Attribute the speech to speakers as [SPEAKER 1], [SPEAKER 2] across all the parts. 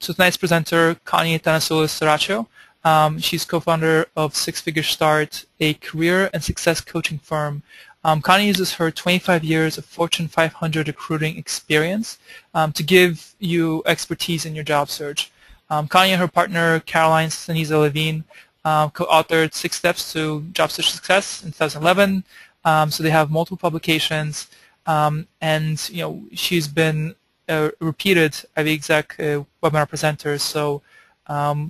[SPEAKER 1] So tonight's presenter, Connie Tanasulis-Saracho. She's co-founder of Six Figure Start, a career and success coaching firm. Connie uses her 25 years of Fortune 500 recruiting experience to give you expertise in your job search. Connie and her partner, Caroline Saniza-Levine, co-authored 6 Steps to Job Search Success in 2011. So they have multiple publications, and she's been repeated Ivy Exec webinar presenter. So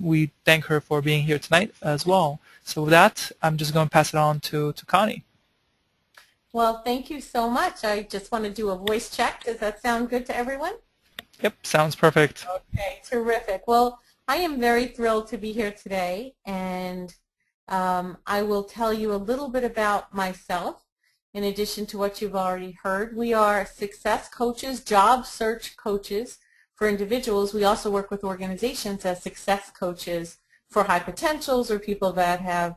[SPEAKER 1] we thank her for being here tonight as well. So with that, I'm just going to pass it on to Connie.
[SPEAKER 2] Well, thank you so much. I just want to do a voice check. Does that sound good to everyone?
[SPEAKER 1] Yep, sounds perfect.
[SPEAKER 2] Okay, terrific. Well, I am very thrilled to be here today, and I will tell you a little bit about myself. In addition to what you've already heard, we are success coaches, job search coaches for individuals. We also work with organizations as success coaches for high potentials or people that have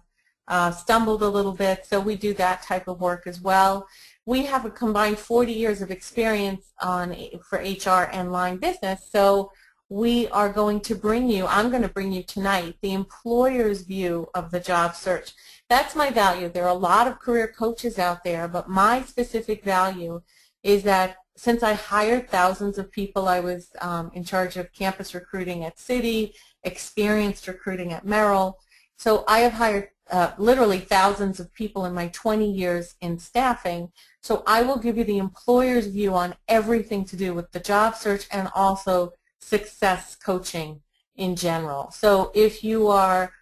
[SPEAKER 2] stumbled a little bit, so we do that type of work as well. We have a combined 40 years of experience for HR and line business, so we are going to bring you, I'm going to bring you tonight, the employer's view of the job search. That's my value. There are a lot of career coaches out there, but my specific value is that since I hired thousands of people, I was in charge of campus recruiting at Citi, experienced recruiting at Merrill, so I have hired literally thousands of people in my 20 years in staffing. So I will give you the employer's view on everything to do with the job search and also success coaching in general. So if you are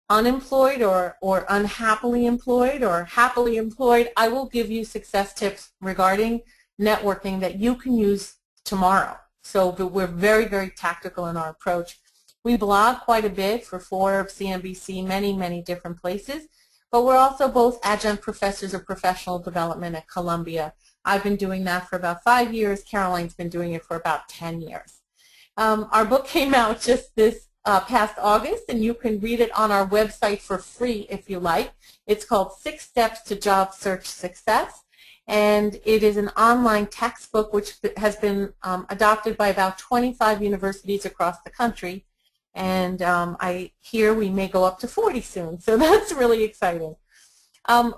[SPEAKER 2] unemployed or unhappily employed or happily employed, I will give you success tips regarding networking that you can use tomorrow. So we're very, very tactical in our approach. We blog quite a bit for Forbes, CNBC, many, many different places, but we're also both adjunct professors of professional development at Columbia. I've been doing that for about 5 years. Caroline's been doing it for about 10 years. Our book came out just this past August, and you can read it on our website for free if you like. It's called 6 Steps to Job Search Success, and it is an online textbook which has been adopted by about 25 universities across the country. And I hear we may go up to 40 soon, so that's really exciting.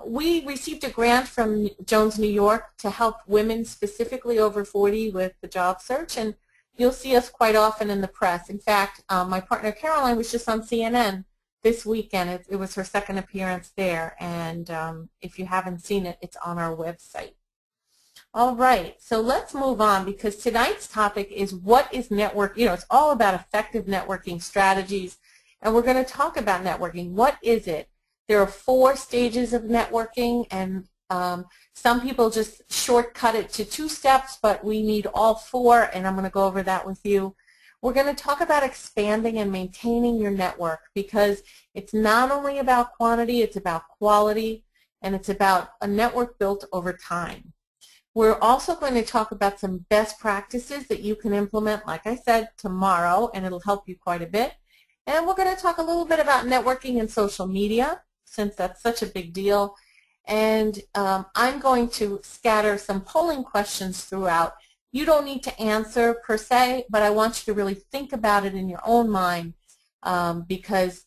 [SPEAKER 2] We received a grant from Jones, New York to help women specifically over 40 with the job search, and you'll see us quite often in the press. In fact, my partner Caroline was just on CNN this weekend. It was her second appearance there, and if you haven't seen it, it's on our website. All right, so let's move on because tonight's topic is what is network. It's all about effective networking strategies, and we're going to talk about networking. What is it? There are 4 stages of networking, and some people just shortcut it to 2 steps, but we need all 4, and I'm going to go over that with you. We're going to talk about expanding and maintaining your network because it's not only about quantity, it's about quality, and it's about a network built over time. We're also going to talk about some best practices that you can implement, like I said, tomorrow, and it'll help you quite a bit. And we're going to talk a little bit about networking and social media, since that's such a big deal. And I'm going to scatter some polling questions throughout. You don't need to answer per se, but I want you to really think about it in your own mind because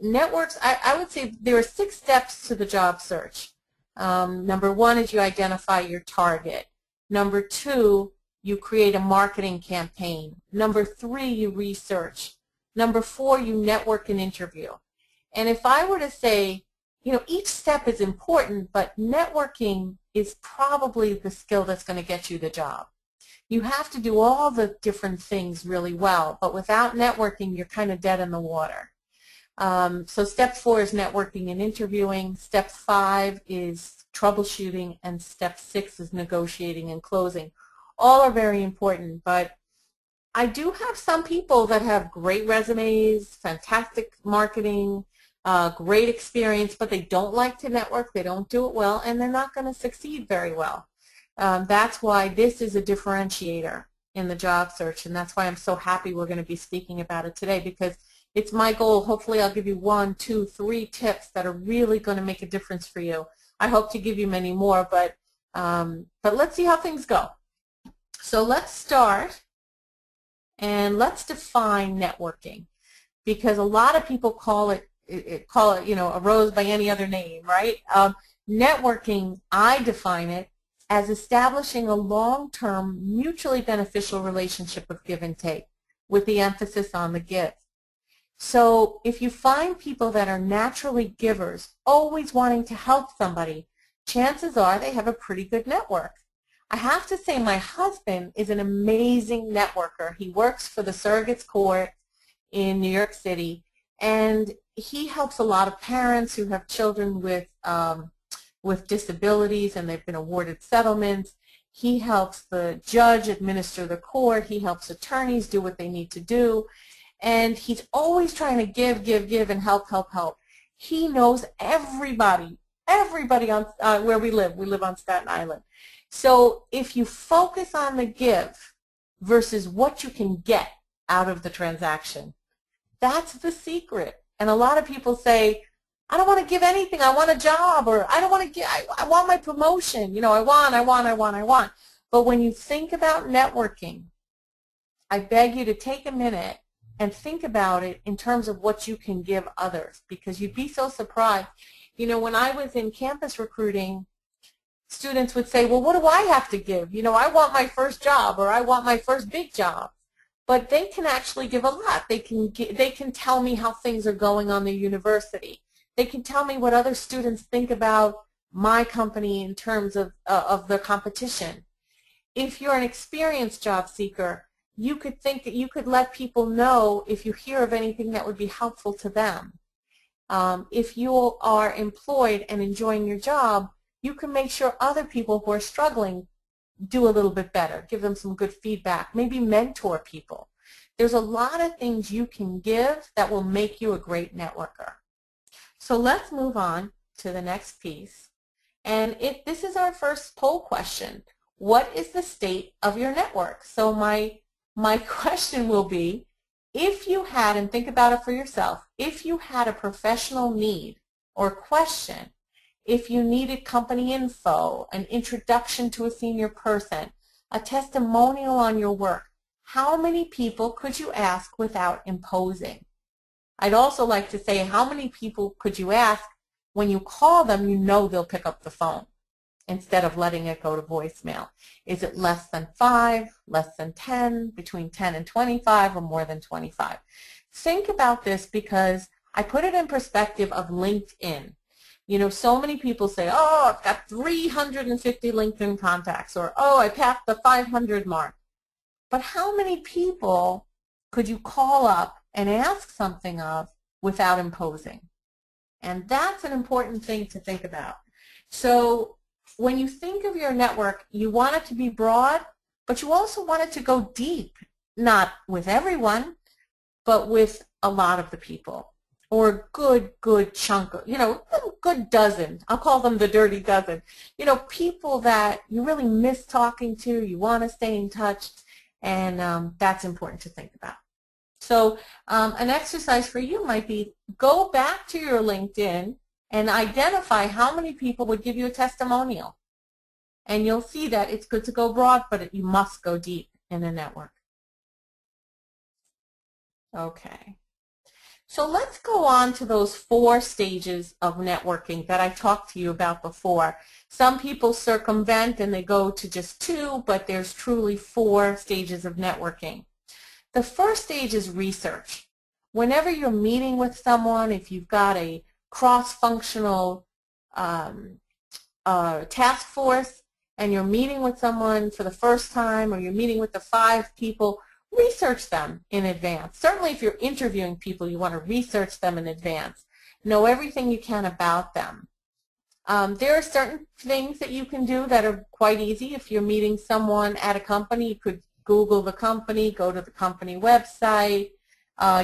[SPEAKER 2] networks, I would say there are 6 steps to the job search. Number 1 is you identify your target. Number 2, you create a marketing campaign. Number 3, you research. Number 4, you network and interview. And if I were to say, each step is important, but networking is probably the skill that's going to get you the job. You have to do all the different things really well, but without networking, you're kind of dead in the water. So step 4 is networking and interviewing. Step 5 is troubleshooting, and step 6 is negotiating and closing. All are very important, but I do have some people that have great resumes, fantastic marketing, great experience, but they don't like to network, they don't do it well, and they're not going to succeed very well. That's why this is a differentiator in the job search, and that's why I'm so happy we're going to be speaking about it today, because it's my goal. Hopefully I'll give you 1, 2, 3 tips that are really going to make a difference for you. I hope to give you many more, but let's see how things go. So let's start And let's define networking, because a lot of people call it, a rose by any other name, right? Networking, I define it as establishing a long-term, mutually beneficial relationship of give and take, with the emphasis on the give. So if you find people that are naturally givers, always wanting to help somebody, chances are they have a pretty good network. I have to say my husband is an amazing networker. He works for the Surrogates Court in New York City, and he helps a lot of parents who have children with disabilities and they've been awarded settlements. He helps the judge administer the court. He helps attorneys do what they need to do. And he's always trying to give, and help. He knows everybody on where we live. We live on Staten Island. So if you focus on the give versus what you can get out of the transaction, that's the secret. And a lot of people say, I don't want to give anything. I want a job, or I don't want to give, I want my promotion. I want. But when you think about networking, I beg you to take a minute and think about it in terms of what you can give others, because you'd be so surprised. When I was in campus recruiting, students would say, well, what do I have to give? I want my first job, or I want my first big job. But they can actually give a lot. They can tell me how things are going on the university. They can tell me what other students think about my company in terms of the competition. If you're an experienced job seeker, you could think that you could let people know if you hear of anything that would be helpful to them. If you are employed and enjoying your job, you can make sure other people who are struggling do a little bit better. Give them some good feedback. Maybe mentor people. There's a lot of things you can give that will make you a great networker. So let's move on to the next piece. And this is our first poll question. What is the state of your network? So my question will be, if you had, and think about it for yourself, if you had a professional need or question, if you needed company info, an introduction to a senior person, a testimonial on your work, how many people could you ask without imposing? I'd also like to say, how many people could you ask when you call them, they'll pick up the phone instead of letting it go to voicemail? Is it less than 5, less than 10, between 10 and 25, or more than 25? Think about this, because I put it in perspective of LinkedIn. So many people say, oh, I've got 350 LinkedIn contacts, or, oh, I passed the 500 mark. But how many people could you call up and ask something of without imposing? And that's an important thing to think about. So when you think of your network, you want it to be broad, but you also want it to go deep, not with everyone, but with a lot of the people, or a good chunk of, a good dozen. I'll call them the dirty dozen. People that you really miss talking to, you want to stay in touch, and that's important to think about. So an exercise for you might be, go back to your LinkedIn and identify how many people would give you a testimonial. And you'll see that it's good to go broad, but you must go deep in a network. Okay. So let's go on to those 4 stages of networking that I talked to you about before. Some people circumvent and they go to just 2, but there's truly 4 stages of networking. The first stage is research. Whenever you're meeting with someone, if you've got a cross-functional task force and you're meeting with someone for the first time, or you're meeting with the 5 people, research them in advance. Certainly if you're interviewing people, you want to research them in advance. Know everything you can about them. There are certain things that you can do that are quite easy. If you're meeting someone at a company, you could Google the company, go to the company website.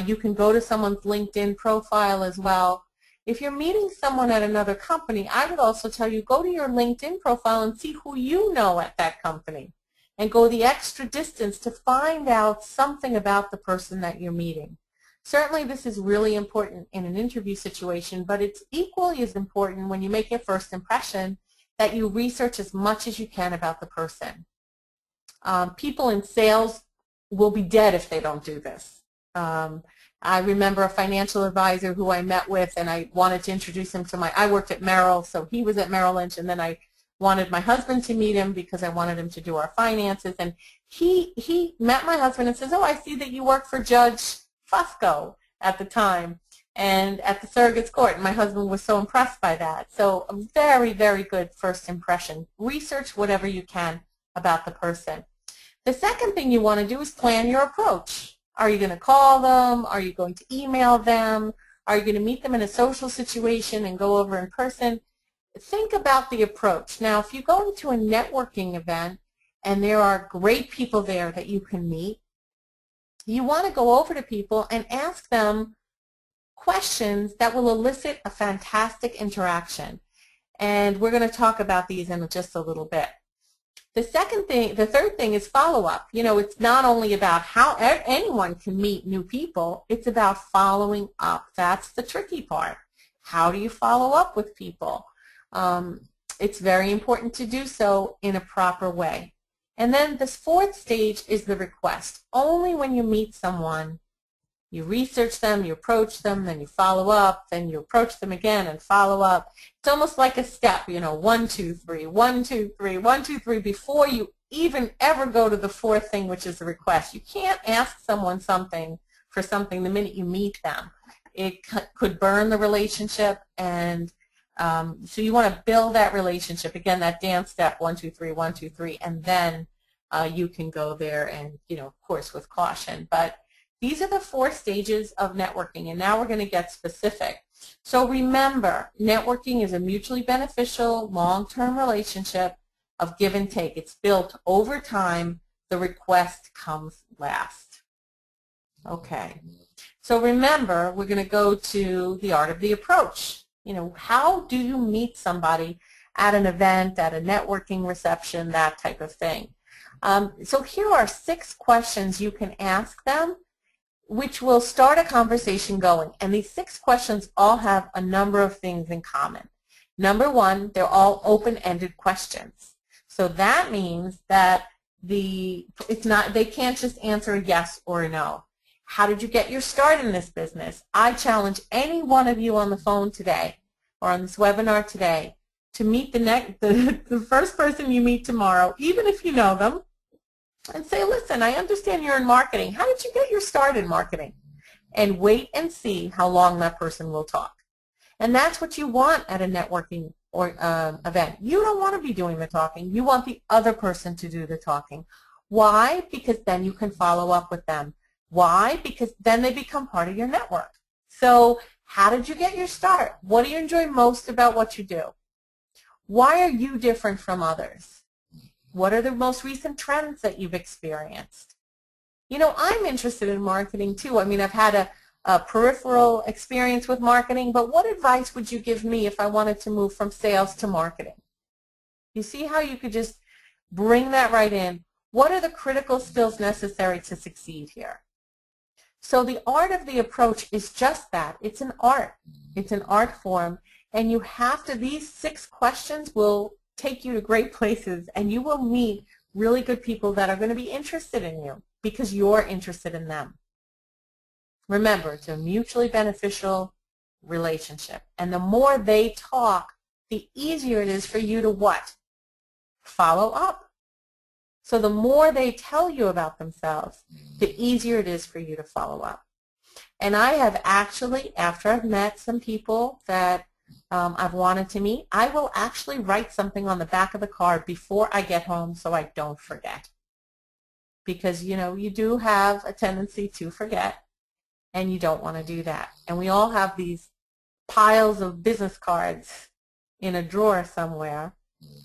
[SPEAKER 2] You can go to someone's LinkedIn profile as well. If you're meeting someone at another company, I would also tell you, go to your LinkedIn profile and see who you know at that company, and go the extra distance to find out something about the person that you're meeting. Certainly this is really important in an interview situation, but it's equally as important when you make your first impression that you research as much as you can about the person. People in sales will be dead if they don't do this. I remember a financial advisor who I met with, and I wanted to introduce him to I worked at Merrill, so he was at Merrill Lynch, and then I wanted my husband to meet him because I wanted him to do our finances. And he met my husband and says, oh, I see that you work for Judge Fusco at the time and at the surrogate's court. And my husband was so impressed by that. So a very, very good first impression. Research whatever you can about the person. The second thing you want to do is plan your approach. Are you going to call them? Are you going to email them? Are you going to meet them in a social situation and go over in person? Think about the approach. Now, if you go into a networking event and there are great people there that you can meet, you want to go over to people and ask them questions that will elicit a fantastic interaction. And we're going to talk about these in just a little bit. The third thing is follow-up. You know, it's not only about how anyone can meet new people, it's about following up. That's the tricky part. How do you follow up with people? It's very important to do so in a proper way. And then the fourth stage is the request. Only when you meet someone, you research them, you approach them, then you follow up, then you approach them again and follow up. It's almost like a step, you know, 1, 2, 3, 1, 2, 3, 1, 2, 3, before you even ever go to the fourth thing, which is the request. You can't ask someone for something the minute you meet them. It could burn the relationship, and so you want to build that relationship. Again, that dance step, 1, 2, 3, 1, 2, 3, and then you can go there and, you know, of course, with caution. But these are the 4 stages of networking, and now we're going to get specific. So remember, networking is a mutually beneficial, long-term relationship of give and take. It's built over time. The request comes last. Okay. So remember, we're going to go to the art of the approach. You know, how do you meet somebody at an event, at a networking reception, that type of thing? So here are 6 questions you can ask them, which will start a conversation going. And these 6 questions all have a number of things in common. Number 1, they're all open-ended questions. So that means that they can't just answer a yes or a no. How did you get your start in this business? I challenge any one of you on the phone today or on this webinar today to meet the first person you meet tomorrow, even if you know them, and say, listen, I understand you're in marketing. How did you get your start in marketing? And wait and see how long that person will talk. And that's what you want at a networking or event. You don't want to be doing the talking. You want the other person to do the talking. Why? Because then you can follow up with them. Why? Because then they become part of your network. So how did you get your start? What do you enjoy most about what you do? Why are you different from others? What are the most recent trends that you've experienced? You know, I'm interested in marketing too. I mean, I've had a peripheral experience with marketing, but what advice would you give me if I wanted to move from sales to marketing? You see how you could just bring that right in? What are the critical skills necessary to succeed here? So the art of the approach is just that. It's an art. It's an art form, and you have to, these 6 questions will take you to great places, and you will meet really good people that are going to be interested in you because you're interested in them. Remember, it's a mutually beneficial relationship, and the more they talk, the easier it is for you to what? Follow up. So the more they tell you about themselves, the easier it is for you to follow up. And I have actually, after I've met some people that I've wanted to meet, I will actually write something on the back of the card before I get home so I don't forget. Because, you know, you do have a tendency to forget, and you don't want to do that. And we all have these piles of business cards in a drawer somewhere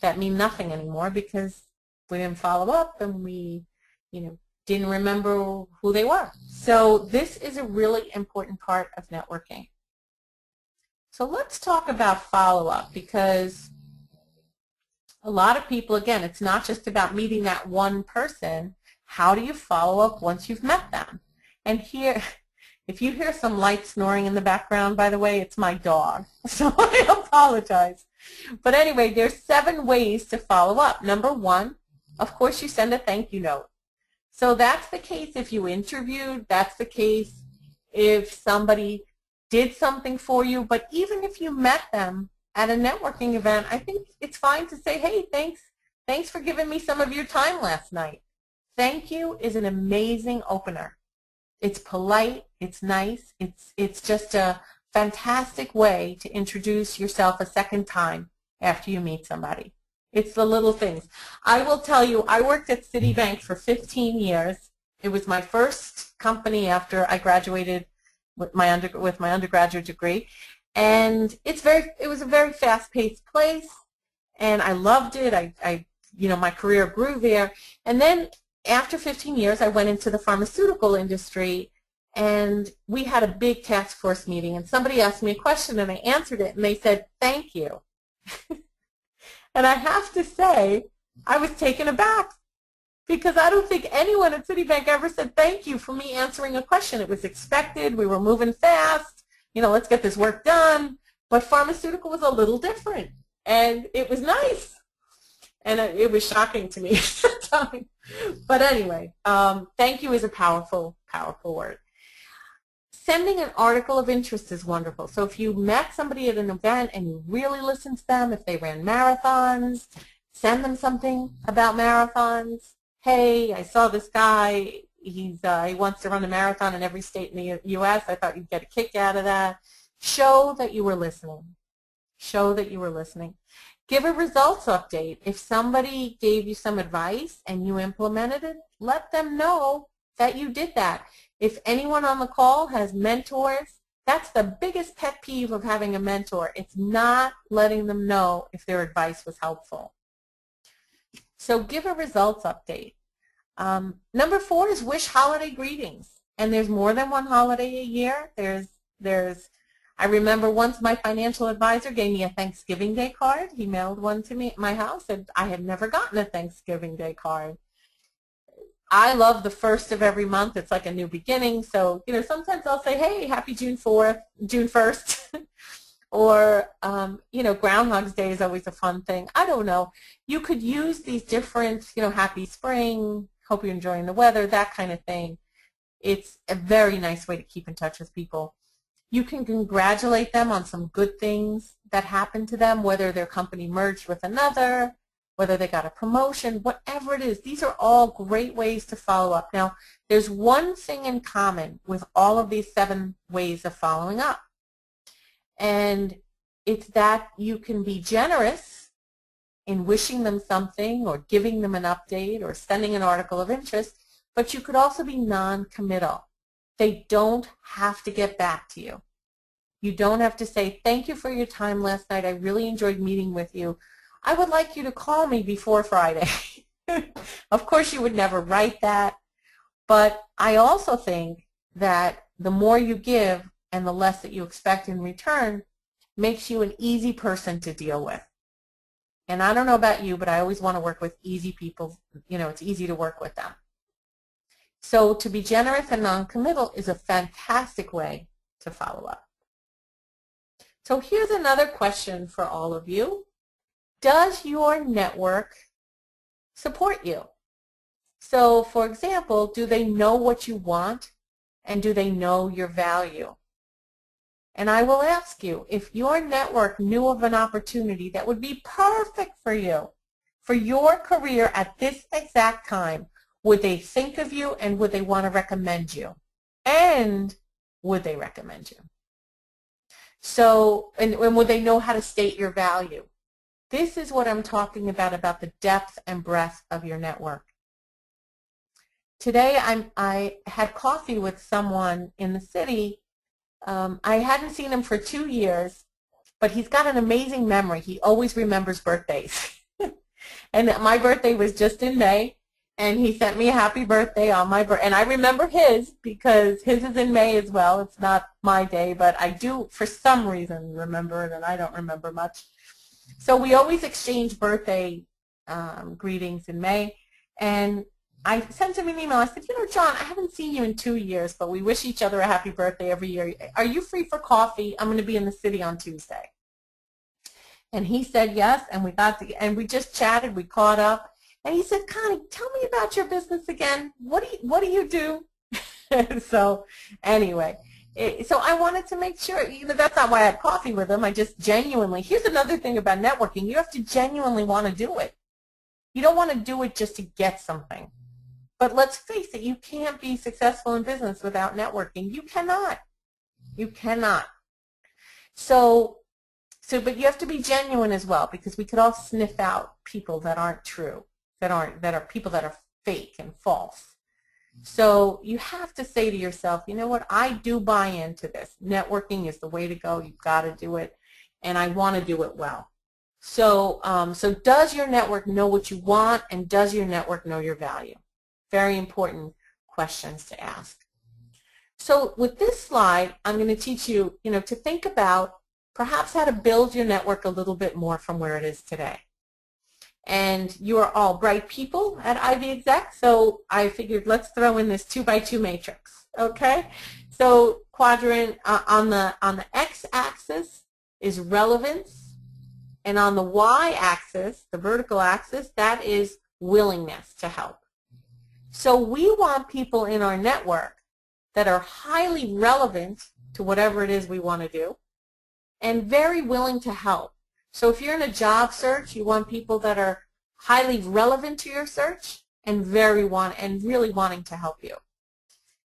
[SPEAKER 2] that mean nothing anymore because we didn't follow up and we, you know, didn't remember who they were. So this is a really important part of networking. So let's talk about follow-up, because a lot of people, again, it's not just about meeting that one person. How do you follow up once you've met them? And here, if you hear some light snoring in the background, by the way, it's my dog. So I apologize. But anyway, there's 7 ways to follow up. Number 1, of course, you send a thank you note. So that's the case if you interviewed, that's the case if somebody did something for you, but even if you met them at a networking event, I think it's fine to say, hey, thanks for giving me some of your time last night. Thank you is an amazing opener. It's polite, it's nice, it's just a fantastic way to introduce yourself a second time after you meet somebody. It's the little things. I will tell you, I worked at Citibank for 15 years. It was my first company after I graduated with my undergraduate degree, and it was a very fast-paced place, and I loved it. My career grew there, and then after 15 years, I went into the pharmaceutical industry, and we had a big task force meeting, and somebody asked me a question, and I answered it, and they said, thank you. And I have to say, I was taken aback because I don't think anyone at Citibank ever said thank you for me answering a question. It was expected. We were moving fast. Let's get this work done. But pharmaceutical was a little different, and it was nice. And it was shocking to me at the time. But anyway, thank you is a powerful, powerful word. Sending an article of interest is wonderful. So if you met somebody at an event and you really listened to them, if they ran marathons, send them something about marathons. Hey, I saw this guy. He wants to run a marathon in every state in the U.S. I thought you'd get a kick out of that. Show that you were listening. Show that you were listening. Give a results update. If somebody gave you some advice and you implemented it, let them know that you did that. If anyone on the call has mentors, that's the biggest pet peeve of having a mentor. It's not letting them know if their advice was helpful. So give a results update. Number 4 is wish holiday greetings. And there's more than one holiday a year. I remember once my financial advisor gave me a Thanksgiving Day card. He mailed one to me at my house, and I had never gotten a Thanksgiving Day card. I love the first of every month. It's like a new beginning. So, sometimes I'll say, hey, happy June 1st. Or, Groundhog's Day is always a fun thing. I don't know. You could use these different, happy spring, hope you're enjoying the weather, that kind of thing. It's a very nice way to keep in touch with people. You can congratulate them on some good things that happened to them, whether their company merged with another, whether they got a promotion, whatever it is. These are all great ways to follow up. Now, there's one thing in common with all of these 7 ways of following up. And it's that you can be generous in wishing them something or giving them an update or sending an article of interest, but you could also be non-committal. They don't have to get back to you. You don't have to say, thank you for your time last night. I really enjoyed meeting with you. I would like you to call me before Friday. Of course, you would never write that, but I also think that the more you give and the less that you expect in return makes you an easy person to deal with. And I don't know about you, but I always want to work with easy people. It's easy to work with them. So to be generous and non-committal is a fantastic way to follow up. So here's another question for all of you. Does your network support you? So, for example, do they know what you want, and do they know your value? And I will ask you, if your network knew of an opportunity that would be perfect for you, for your career at this exact time, would they think of you, and would they want to recommend you? And would they recommend you? So, and would they know how to state your value? This is what I'm talking about the depth and breadth of your network. Today I had coffee with someone in the city. I hadn't seen him for 2 years, but he's got an amazing memory. He always remembers birthdays. And my birthday was just in May, and he sent me a happy birthday on my birthday. And I remember his because his is in May as well. It's not my day, but I do, for some reason, remember it, and I don't remember much. So we always exchange birthday greetings in May, and I sent him an email. I said, John, I haven't seen you in 2 years, but we wish each other a happy birthday every year. Are you free for coffee? I'm going to be in the city on Tuesday. And he said yes, and we just chatted, we caught up, And he said, Connie, tell me about your business again. What do you do? So anyway, so I wanted to make sure, that's not why I had coffee with him. I just genuinely, here's another thing about networking. You have to genuinely want to do it. You don't want to do it just to get something. But let's face it, you can't be successful in business without networking. You cannot. You cannot. So, but you have to be genuine as well, because we could all sniff out people that aren't true, that are people that are fake and false. So you have to say to yourself, you know what, I do buy into this. Networking is the way to go. You've got to do it, and I want to do it well. So, so does your network know what you want, and does your network know your value? Very important questions to ask. So with this slide, I'm going to teach you, to think about perhaps how to build your network a little bit more from where it is today. And you are all bright people at Ivy Exec, so I figured let's throw in this 2x2 matrix, okay? So quadrant on the x-axis is relevance, and on the y-axis, the vertical axis, that is willingness to help. So we want people in our network that are highly relevant to whatever it is we want to do and very willing to help. So if you're in a job search, you want people that are highly relevant to your search and really wanting to help you.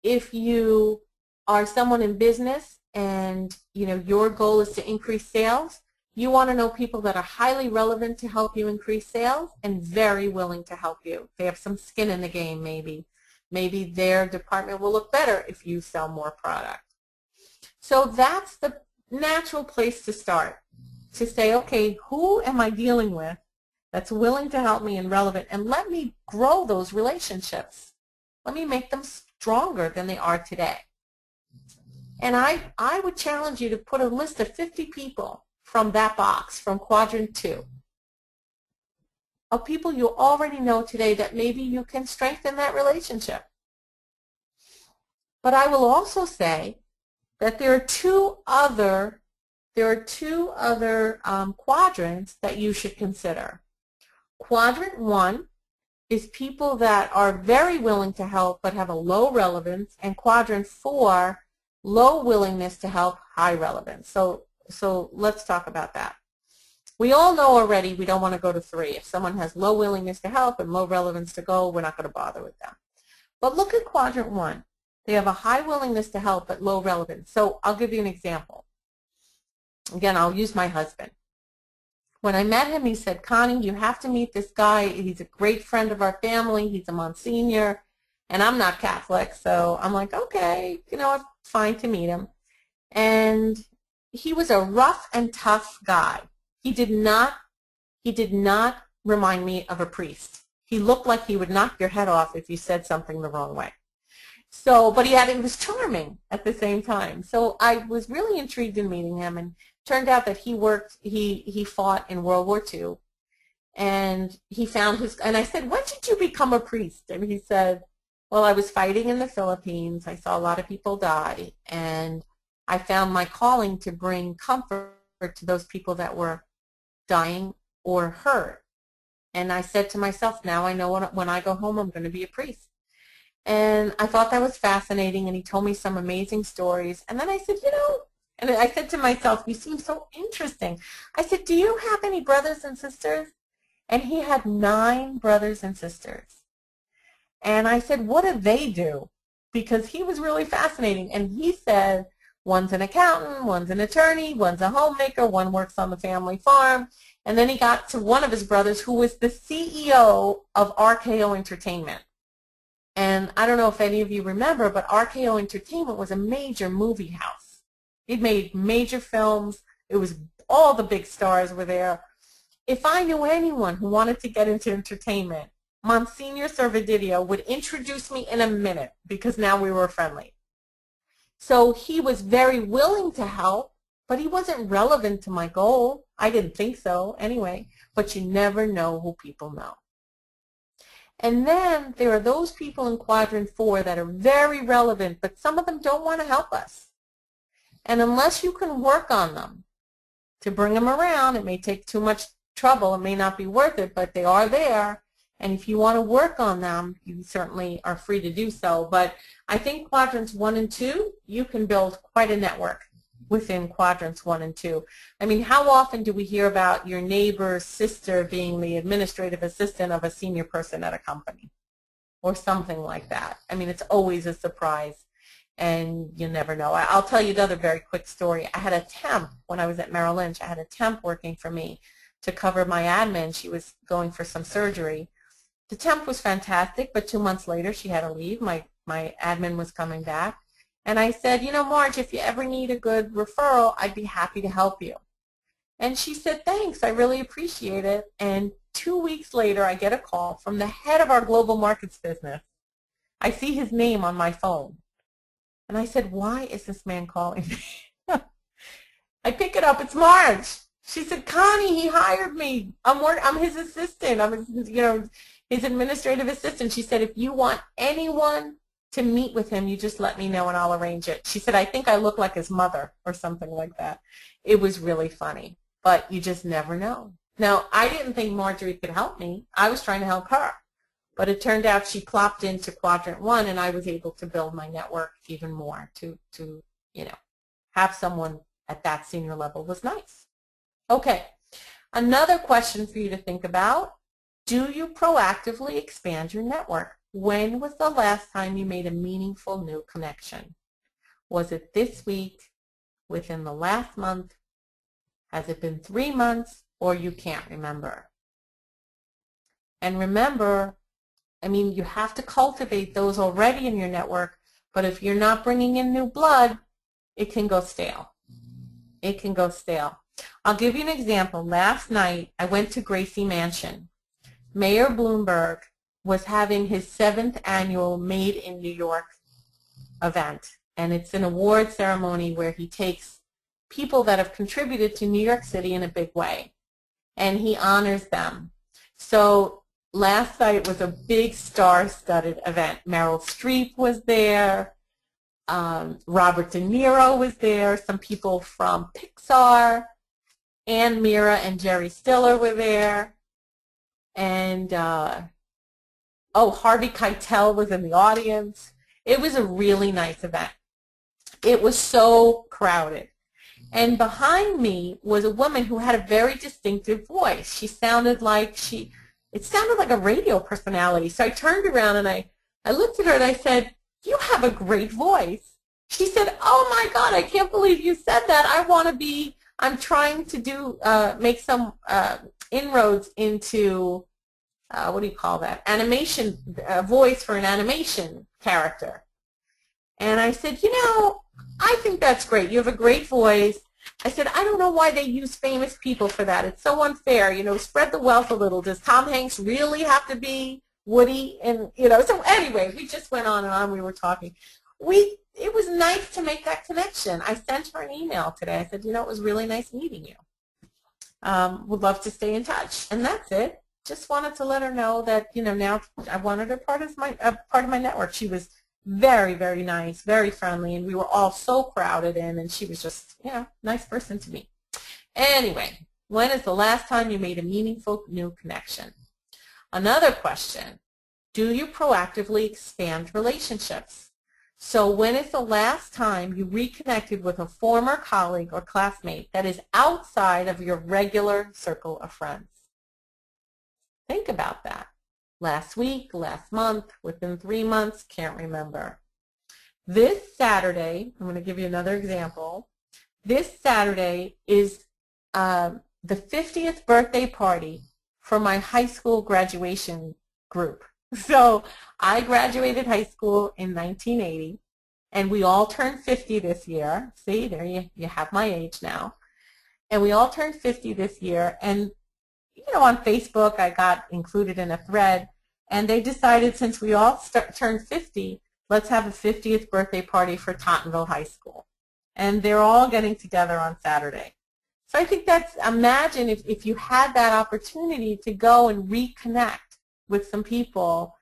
[SPEAKER 2] If you are someone in business and your goal is to increase sales, you want to know people that are highly relevant to help you increase sales and very willing to help you. They have some skin in the game maybe. Maybe their department will look better if you sell more product. So that's the natural place to start. To say, okay, who am I dealing with that's willing to help me and relevant, and let me grow those relationships. Let me make them stronger than they are today. And I would challenge you to put a list of 50 people from that box, from quadrant 2, of people you already know today that maybe you can strengthen that relationship. But I will also say that there are two other quadrants that you should consider. Quadrant 1 is people that are very willing to help but have a low relevance, and quadrant 4, low willingness to help, high relevance. So let's talk about that. We all know already we don't want to go to 3. If someone has low willingness to help and low relevance to go, we're not going to bother with them. But look at quadrant 1. They have a high willingness to help but low relevance. So I'll give you an example. Again, I'll use my husband. When I met him, he said, Connie, you have to meet this guy. He's a great friend of our family. He's a Monsignor, and I'm not Catholic. So I'm like, okay, it's fine to meet him. And he was a rough and tough guy. He did not remind me of a priest. He looked like he would knock your head off if you said something the wrong way. So, but he was charming at the same time. So I was really intrigued in meeting him, and turned out that he fought in World War II, and he found and I said, when did you become a priest? And he said, well, I was fighting in the Philippines. I saw a lot of people die, and I found my calling to bring comfort to those people that were dying or hurt. And I said to myself, now I know when I go home I'm going to be a priest. And I thought that was fascinating, and he told me some amazing stories. And then I said, and I said to myself, you seem so interesting. I said, do you have any brothers and sisters? And he had 9 brothers and sisters. And I said, what do they do? Because he was really fascinating. And he said, one's an accountant, one's an attorney, one's a homemaker, one works on the family farm. And then he got to one of his brothers who was the CEO of RKO Entertainment. And I don't know if any of you remember, but RKO Entertainment was a major movie house. It made major films. It was all the big stars were there. If I knew anyone who wanted to get into entertainment, Monsignor Servadidio would introduce me in a minute, because now we were friendly. So he was very willing to help, but he wasn't relevant to my goal. I didn't think so anyway, but you never know who people know. And then there are those people in quadrant 4 that are very relevant, but some of them don't want to help us. And unless you can work on them to bring them around, it may take too much trouble. It may not be worth it, but they are there. And if you want to work on them, you certainly are free to do so. But I think quadrants 1 and 2, you can build quite a network within quadrants 1 and 2. I mean, how often do we hear about your neighbor's sister being the administrative assistant of a senior person at a company or something like that? I mean, it's always a surprise, and you never know. I'll tell you another very quick story. I had a temp when I was at Merrill Lynch. I had a temp working for me to cover my admin. She was going for some surgery. The temp was fantastic, but 2 months later she had to leave. My admin was coming back. And I said, you know, Marge, if you ever need a good referral, I'd be happy to help you. And she said, thanks, I really appreciate it. And 2 weeks later, I get a call from the head of our global markets business. I see his name on my phone. And I said, why is this man calling me? I pick it up, it's Marge. She said, Connie, he hired me. I'm his assistant. I'm his, his administrative assistant. She said, if you want anyone to meet with him, you just let me know and I'll arrange it. She said, I think I look like his mother or something like that. It was really funny, but you just never know. Now, I didn't think Marjorie could help me. I was trying to help her. But it turned out she plopped into quadrant 1, and I was able to build my network even more. To have someone at that senior level was nice. Okay, another question for you to think about. Do you proactively expand your network? When was the last time you made a meaningful new connection? Was it this week, within the last month? Has it been 3 months, or you can't remember? And remember, I mean, you have to cultivate those already in your network, but if you're not bringing in new blood, it can go stale. It can go stale. I'll give you an example. Last night, I went to Gracie Mansion. Mayor Bloomberg was having his 7th annual Made in New York event, and it's an award ceremony where he takes people that have contributed to New York City in a big way, and he honors them. So last night was a big star-studded event. Meryl Streep was there. Robert De Niro was there. Some people from Pixar. Ann Mira and Jerry Stiller were there. And, Harvey Keitel was in the audience. It was a really nice event. It was so crowded. And behind me was a woman who had a very distinctive voice. She sounded like it sounded like a radio personality. So I turned around and I looked at her and I said, you have a great voice. She said, oh my God, I can't believe you said that. I'm trying to make some inroads into, what do you call that? Animation, voice for an animation character. And I said, I think that's great. You have a great voice. I said, I don't know why they use famous people for that. It's so unfair. Spread the wealth a little. Does Tom Hanks really have to be Woody? And, so anyway, we just went on and on. We were talking. It was nice to make that connection. I sent her an email today. I said, it was really nice meeting you. Would love to stay in touch. And that's it. Just wanted to let her know that, now I wanted her part of my network. She was very, very nice, very friendly, and we were all so crowded in, and she was just, nice person to meet. Anyway, when is the last time you made a meaningful new connection? Another question, do you proactively expand relationships? So when is the last time you reconnected with a former colleague or classmate that is outside of your regular circle of friends? Think about that. Last week, last month, within 3 months, can't remember. This Saturday, I'm going to give you another example. This Saturday is the 50th birthday party for my high school graduation group. So I graduated high school in 1980, and we all turned 50 this year. See, there you have my age now. And we all turned 50 this year, and on Facebook, I got included in a thread, and they decided since we all turned 50, let's have a 50th birthday party for Tottenville High School. And they're all getting together on Saturday. So I think imagine if you had that opportunity to go and reconnect with some people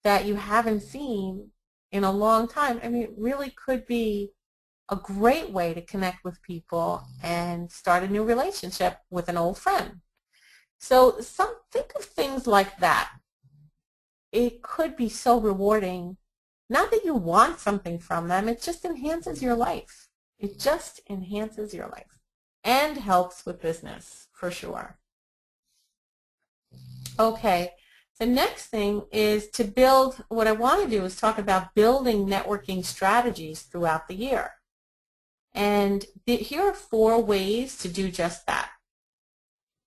[SPEAKER 2] that you haven't seen in a long time. I mean, it really could be a great way to connect with people and start a new relationship with an old friend. So think of things like that. it could be so rewarding. Not that you want something from them, it just enhances your life. It just enhances your life and helps with business for sure. Okay, the next thing is to build, what I want to do is talk about building networking strategies throughout the year. And here are 4 ways to do just that.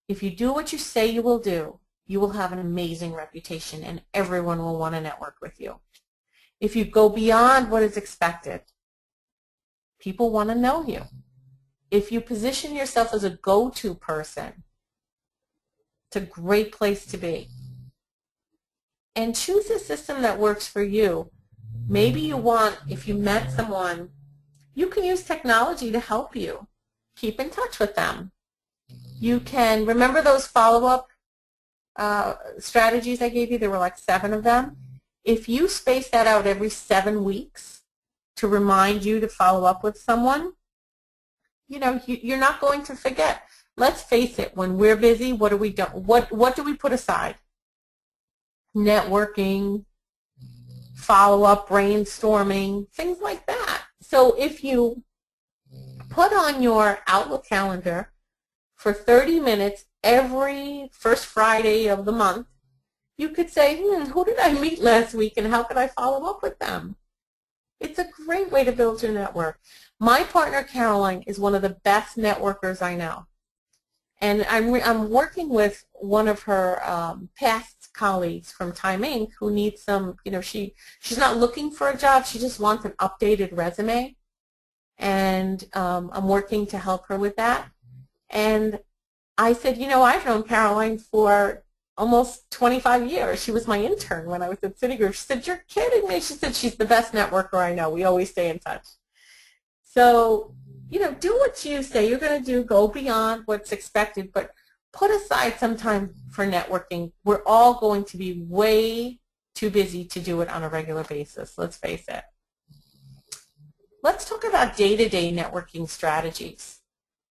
[SPEAKER 2] If you do what you say you will do, you will have an amazing reputation and everyone will want to network with you. If you go beyond what is expected, people want to know you. If you position yourself as a go-to person, it's a great place to be. And choose a system that works for you. Maybe you want, if you met someone, you can use technology to help you. Keep in touch with them. You can, remember those follow-up strategies I gave you? There were like 7 of them. If you space that out every 7 weeks to remind you to follow up with someone, you know, you're not going to forget. Let's face it, when we're busy, what do we do? What do we put aside? Networking, follow-up, brainstorming, things like that. So if you put on your Outlook calendar for 30 minutes every first Friday of the month, you could say, who did I meet last week and how could I follow up with them? It's a great way to build your network. My partner, Caroline, is one of the best networkers I know. And I'm working with one of her past colleagues from Time Inc. who needs some, you know, she's not looking for a job, she just wants an updated resume. And I'm working to help her with that. And I said, you know, I've known Caroline for almost 25 years. She was my intern when I was at Citigroup. She said, you're kidding me. She said, she's the best networker I know. We always stay in touch. So, you know, do what you say you're going to do. Go beyond what's expected, but put aside some time for networking. We're all going to be way too busy to do it on a regular basis. Let's face it. Let's talk about day-to-day networking strategies.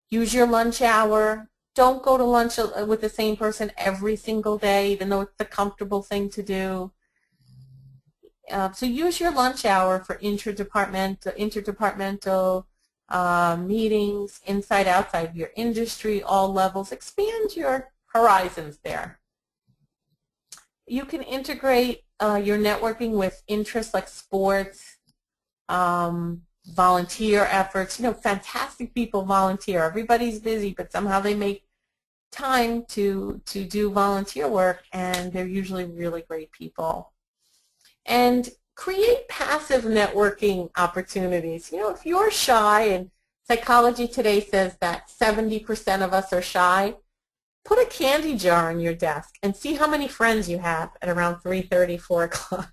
[SPEAKER 2] Use your lunch hour. Don't go to lunch with the same person every single day, even though it's the comfortable thing to do. So use your lunch hour for interdepartmental meetings, inside, outside your industry, all levels. Expand your horizons there. You can integrate your networking with interests like sports, volunteer efforts. You know, fantastic people volunteer. Everybody's busy, but somehow they make time to do volunteer work, and they're usually really great people. And create passive networking opportunities. You know, if you're shy, and Psychology Today says that 70% of us are shy, put a candy jar on your desk and see how many friends you have at around 3:30, 4 o'clock.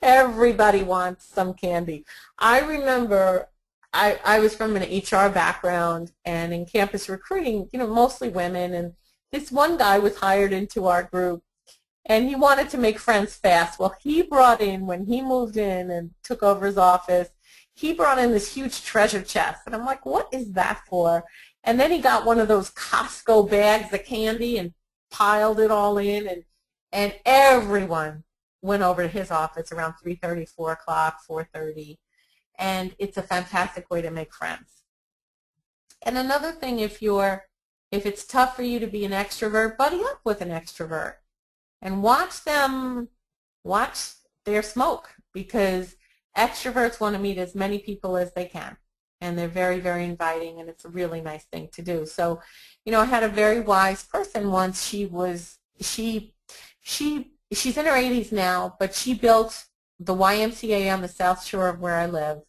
[SPEAKER 2] Everybody wants some candy. I remember I was from an HR background, and in campus recruiting, you know, mostly women, and this one guy was hired into our group, and he wanted to make friends fast. Well, he brought in, when he moved in and took over his office, he brought in this huge treasure chest, and I'm like, what is that for? And then he got one of those Costco bags of candy and piled it all in, and everyone went over to his office around 3:30, 4 o'clock, 4:30, and it's a fantastic way to make friends. And another thing, if it's tough for you to be an extrovert, buddy up with an extrovert and watch their smoke, because extroverts want to meet as many people as they can, and they're very, very inviting, and it's a really nice thing to do. So, you know, I had a very wise person once. She's in her 80s now, but she built the YMCA on the South Shore of where I live.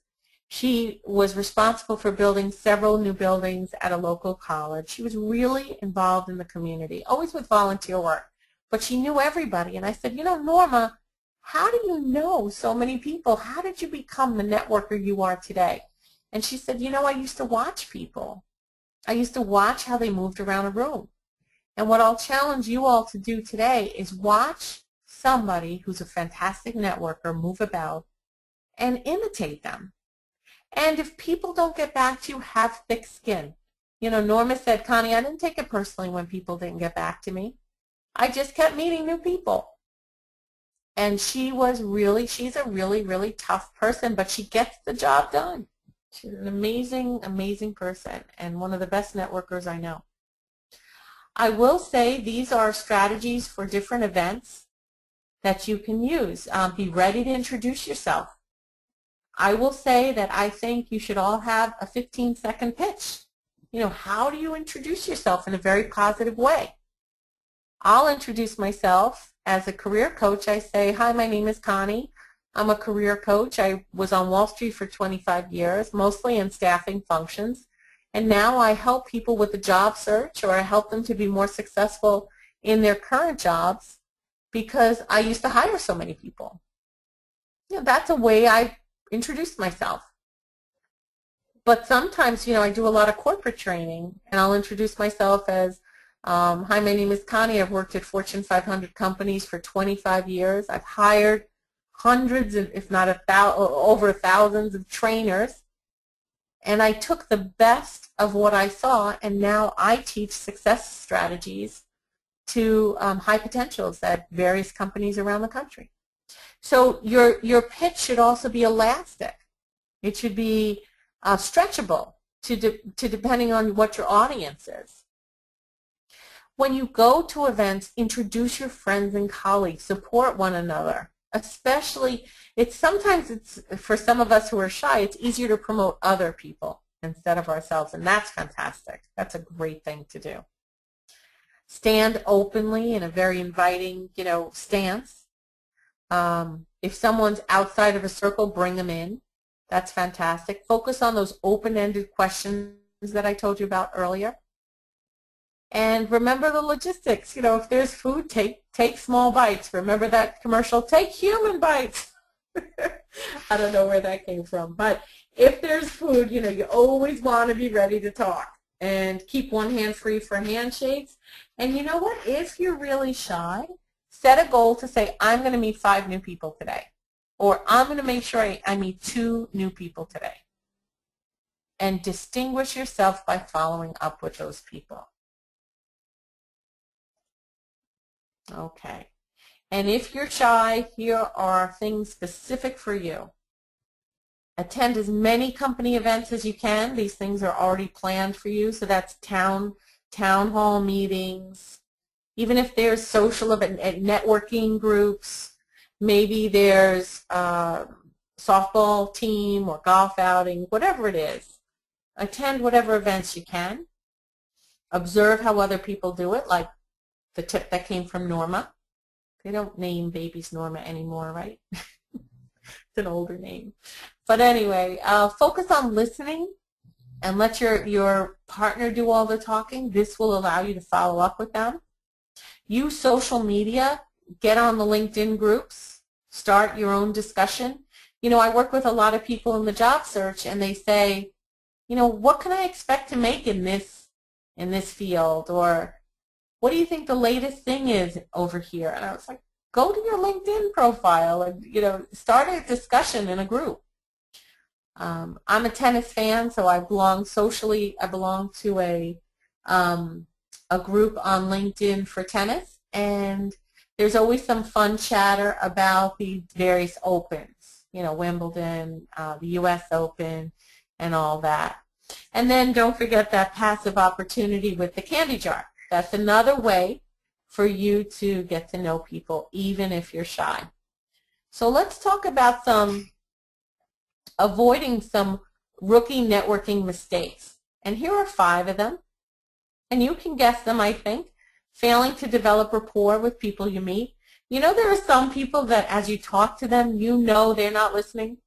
[SPEAKER 2] She was responsible for building several new buildings at a local college. She was really involved in the community, always with volunteer work, but she knew everybody. And I said, you know, Norma, how do you know so many people? How did you become the networker you are today? And she said, you know, I used to watch people. I used to watch how they moved around a room. And what I'll challenge you all to do today is watch somebody who's a fantastic networker move about and imitate them. And if people don't get back to you, have thick skin. You know, Norma said, Connie, I didn't take it personally when people didn't get back to me. I just kept meeting new people. And she's a really, really tough person, but she gets the job done. She's an amazing, amazing person and one of the best networkers I know. I will say these are strategies for different events that you can use. Be ready to introduce yourself. I will say that I think you should all have a 15-second pitch. How do you introduce yourself in a very positive way? I'll introduce myself as a career coach. I say, hi, my name is Connie. I'm a career coach. I was on Wall Street for 25 years, mostly in staffing functions. And now I help people with the job search, or I help them to be more successful in their current jobs because I used to hire so many people. That's a way I introduce myself. But sometimes, I do a lot of corporate training, and I'll introduce myself as, hi, my name is Connie. I've worked at Fortune 500 companies for 25 years. I've hired hundreds, if not over thousands of trainers. And I took the best of what I saw, and now I teach success strategies to high potentials at various companies around the country. So your pitch should also be elastic. It should be stretchable to depending on what your audience is. When you go to events, introduce your friends and colleagues. Support one another. Especially, sometimes for some of us who are shy, it's easier to promote other people instead of ourselves, and that's fantastic. That's a great thing to do. Stand openly in a very inviting, stance. If someone's outside of a circle, bring them in. That's fantastic. Focus on those open-ended questions that I told you about earlier. And remember the logistics. If there's food, take small bites. Remember that commercial, take human bites. I don't know where that came from. But if there's food, you always want to be ready to talk. And keep one hand free for handshakes. And you know what? If you're really shy, set a goal to say, I'm going to meet 5 new people today. Or I'm going to make sure I meet 2 new people today. And distinguish yourself by following up with those people. Okay. And if you're shy, here are things specific for you. Attend as many company events as you can. These things are already planned for you. So that's town hall meetings. Even if there's social event, networking groups, maybe there's a softball team or golf outing, whatever it is. Attend whatever events you can. Observe how other people do it, like the tip that came from Norma. They don't name babies Norma anymore, right? It's an older name. But anyway, focus on listening and let your partner do all the talking. This will allow you to follow up with them. Use social media. Get on the LinkedIn groups. Start your own discussion. I work with a lot of people in the job search, and they say, what can I expect to make in this field? Or what do you think the latest thing is over here? And I was like, go to your LinkedIn profile and, start a discussion in a group. I'm a tennis fan, so I belong to a group on LinkedIn for tennis, and there's always some fun chatter about the various opens, Wimbledon, the U.S. Open, and all that. And then don't forget that passive opportunity with the candy jar. That's another way for you to get to know people, even if you're shy. So let's talk about avoiding some rookie networking mistakes. And here are 5 of them. And you can guess them, I think. Failing to develop rapport with people you meet. There are some people that as you talk to them, they're not listening.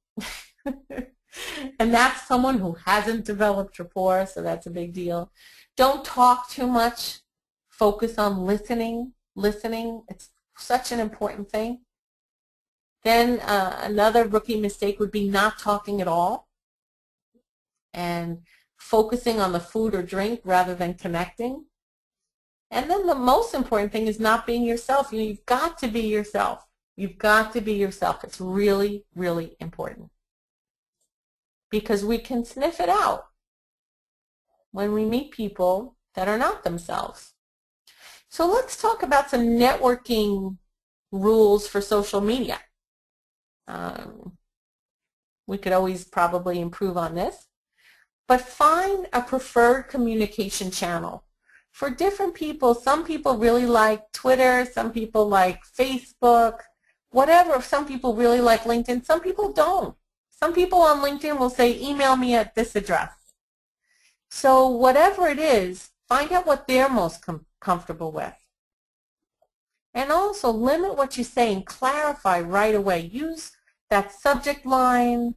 [SPEAKER 2] And that's someone who hasn't developed rapport, so that's a big deal. Don't talk too much. Focus on listening. Listening, it's such an important thing. Then another rookie mistake would be not talking at all and focusing on the food or drink rather than connecting. And then the most important thing is not being yourself. You've got to be yourself. You've got to be yourself. It's really, really important because we can sniff it out when we meet people that are not themselves. So let's talk about some networking rules for social media. We could always probably improve on this. But find a preferred communication channel. For different people, some people really like Twitter, some people like Facebook, whatever. Some people really like LinkedIn, some people don't. Some people on LinkedIn will say, email me at this address. So whatever it is, find out what they're most comfortable with. And also limit what you say and clarify right away. Use that subject line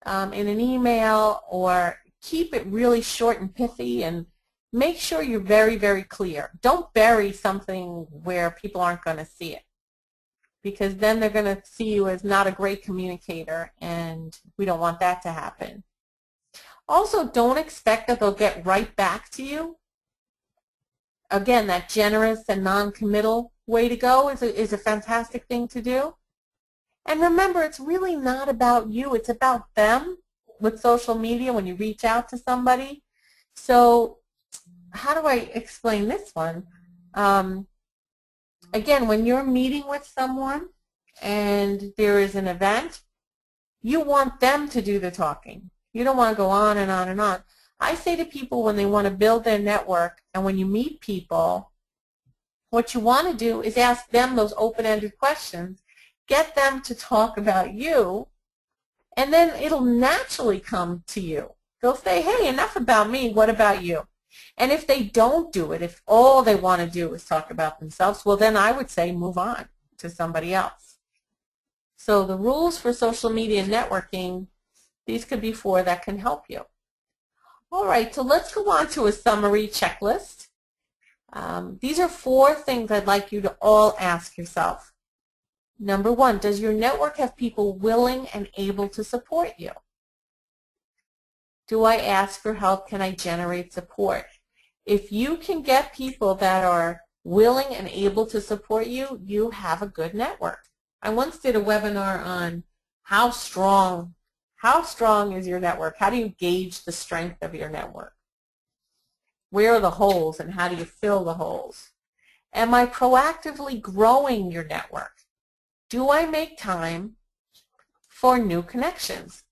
[SPEAKER 2] in an email, or keep it really short and pithy, and make sure you're very, very clear. Don't bury something where people aren't going to see it, because then they're going to see you as not a great communicator, and we don't want that to happen. Also, don't expect that they'll get right back to you. Again, that generous and non-committal way to go is a fantastic thing to do. And remember, it's really not about you. It's about them with social media when you reach out to somebody. So how do I explain this one? Again, when you're meeting with someone and there is an event, you want them to do the talking. You don't want to go on and on and on. I say to people when they want to build their network, and when you meet people, what you want to do is ask them those open-ended questions, get them to talk about you, and then it'll naturally come to you. They'll say, hey, enough about me, what about you? And if they don't do it, if all they want to do is talk about themselves, well, then I would say move on to somebody else. So the rules for social media networking, these could be 4 that can help you. All right, so let's go on to a summary checklist. These are 4 things I'd like you to all ask yourself. Number 1, does your network have people willing and able to support you? Do I ask for help? Can I generate support? If you can get people that are willing and able to support you, you have a good network. I once did a webinar on how strong is your network? How do you gauge the strength of your network? Where are the holes and how do you fill the holes? Am I proactively growing your network? Do I make time for new connections?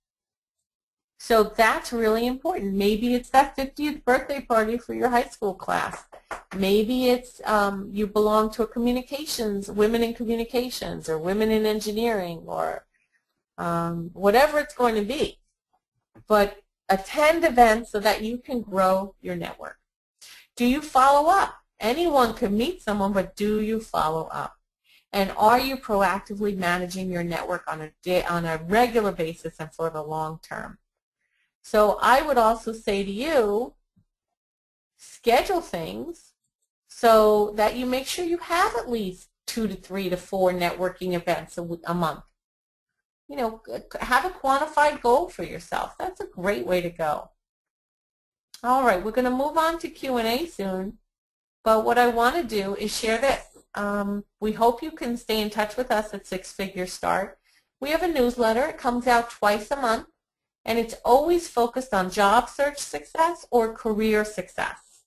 [SPEAKER 2] So that's really important. Maybe it's that 50th birthday party for your high school class. Maybe it's you belong to a communications, women in communications, or women in engineering, or whatever it's going to be. But attend events so that you can grow your network. Do you follow up? Anyone can meet someone, but do you follow up? And are you proactively managing your network on a regular basis and for the long term? So I would also say to you, schedule things so that you make sure you have at least 2 to 3 to 4 networking events a month. You know, have a quantified goal for yourself. That's a great way to go. All right, we're going to move on to Q&A soon, but what I want to do is share this. We hope you can stay in touch with us at Six Figure Start. We have a newsletter. It comes out twice a month, and it's always focused on job search success or career success.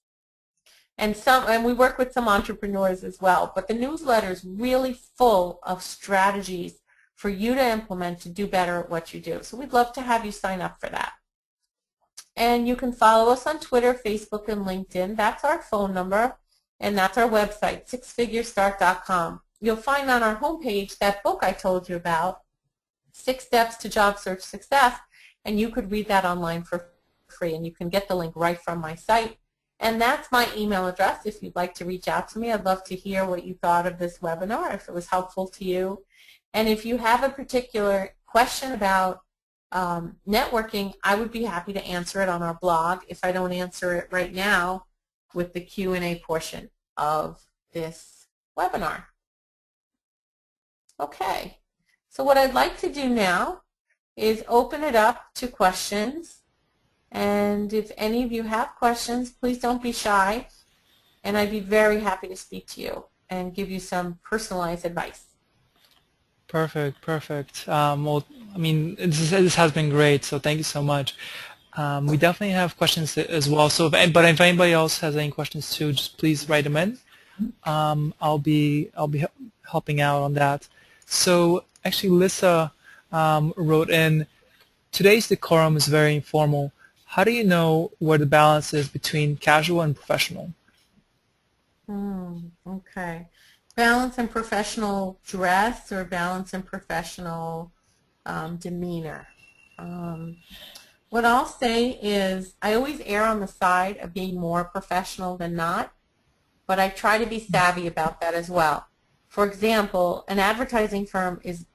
[SPEAKER 2] And we work with some entrepreneurs as well, but the newsletter is really full of strategies for you to implement to do better at what you do. So we'd love to have you sign up for that. And you can follow us on Twitter, Facebook, and LinkedIn. That's our phone number, and that's our website, sixfigurestart.com. You'll find on our homepage that book I told you about, 6 Steps to Job Search Success, and you could read that online for free, and you can get the link right from my site. And that's my email address if you'd like to reach out to me. I'd love to hear what you thought of this webinar, if it was helpful to you. And if you have a particular question about networking, I would be happy to answer it on our blog if I don't answer it right now with the Q&A portion of this webinar. Okay, so what I'd like to do now is open it up to questions. And if any of you have questions, please don't be shy, and I'd be very happy to speak to you and give you some personalized advice.
[SPEAKER 1] Perfect, perfect. Well, I mean, this has been great, so thank you so much. We definitely have questions as well. So, but if anybody else has any questions too, just please write them in. I'll be helping out on that. So actually, Lissa wrote in, today's decorum is very informal. How do you know where the balance is between casual and professional?
[SPEAKER 2] Okay. Balance in professional dress or balance in professional demeanor. What I'll say is I always err on the side of being more professional than not, but I try to be savvy about that as well. For example, an advertising firm is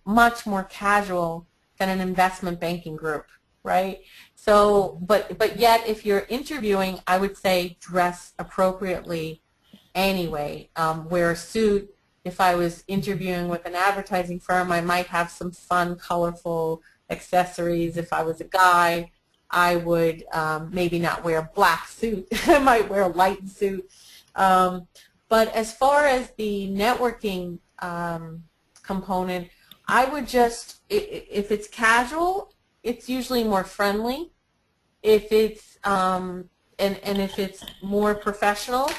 [SPEAKER 2] much more casual than an investment banking group, right? So, but yet if you're interviewing, I would say dress appropriately anyway. Wear a suit. If I was interviewing with an advertising firm, I might have some fun, colorful accessories. If I was a guy, I would maybe not wear a black suit. I might wear a light suit. But as far as the networking component, I would just, if it's casual, it's usually more friendly. If it's and if it's more professional,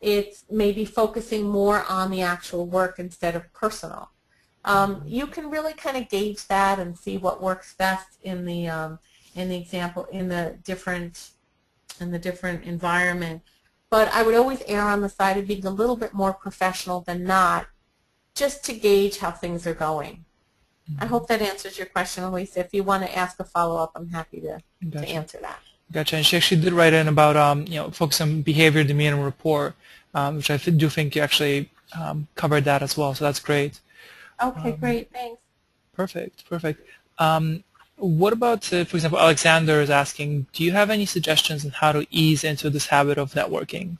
[SPEAKER 2] it's maybe focusing more on the actual work instead of personal. You can really kind of gauge that and see what works best in the example in the different environment. But I would always err on the side of being a little bit more professional than not, just to gauge how things are going. I hope that answers your question, Elisa. If you want to ask a follow-up, I'm happy to answer that.
[SPEAKER 1] Gotcha. And she actually did write in about focus on behavior, demeanor, and rapport, which I do think you actually covered that as well. So that's great.
[SPEAKER 2] Okay, great. Thanks.
[SPEAKER 1] Perfect. Perfect. What about, for example, Alexander is asking, do you have any suggestions on how to ease into this habit of networking?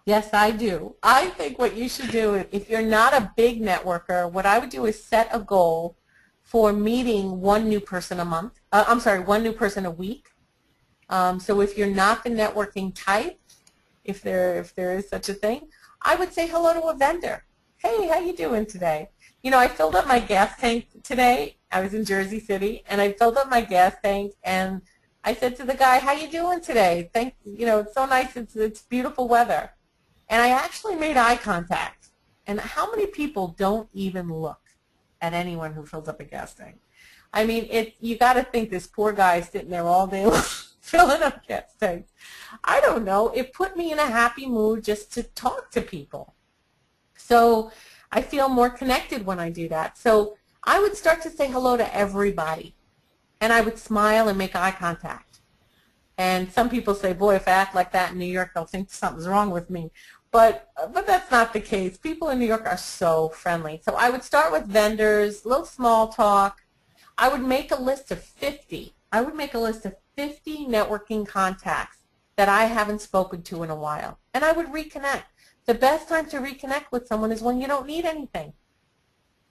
[SPEAKER 2] Yes, I do. I think what you should do, if you're not a big networker, what I would do is set a goal for meeting one new person a month. I'm sorry, one new person a week. So if you're not the networking type, if there is such a thing, I would say hello to a vendor. Hey, how you doing today? You know, I filled up my gas tank today. I was in Jersey City, and I filled up my gas tank, and I said to the guy, how you doing today? It's so nice. It's beautiful weather. And I actually made eye contact. And how many people don't even look at anyone who fills up a gas tank? I mean, you got to think this poor guy is sitting there all day long filling up gas tanks. I don't know. It put me in a happy mood just to talk to people. So I feel more connected when I do that. So I would start to say hello to everybody. And I would smile and make eye contact. And some people say, boy, if I act like that in New York, they'll think something's wrong with me. But that's not the case. People in New York are so friendly. So I would start with vendors, a little small talk. I would make a list of 50. I would make a list of 50 networking contacts that I haven't spoken to in a while. And I would reconnect. The best time to reconnect with someone is when you don't need anything.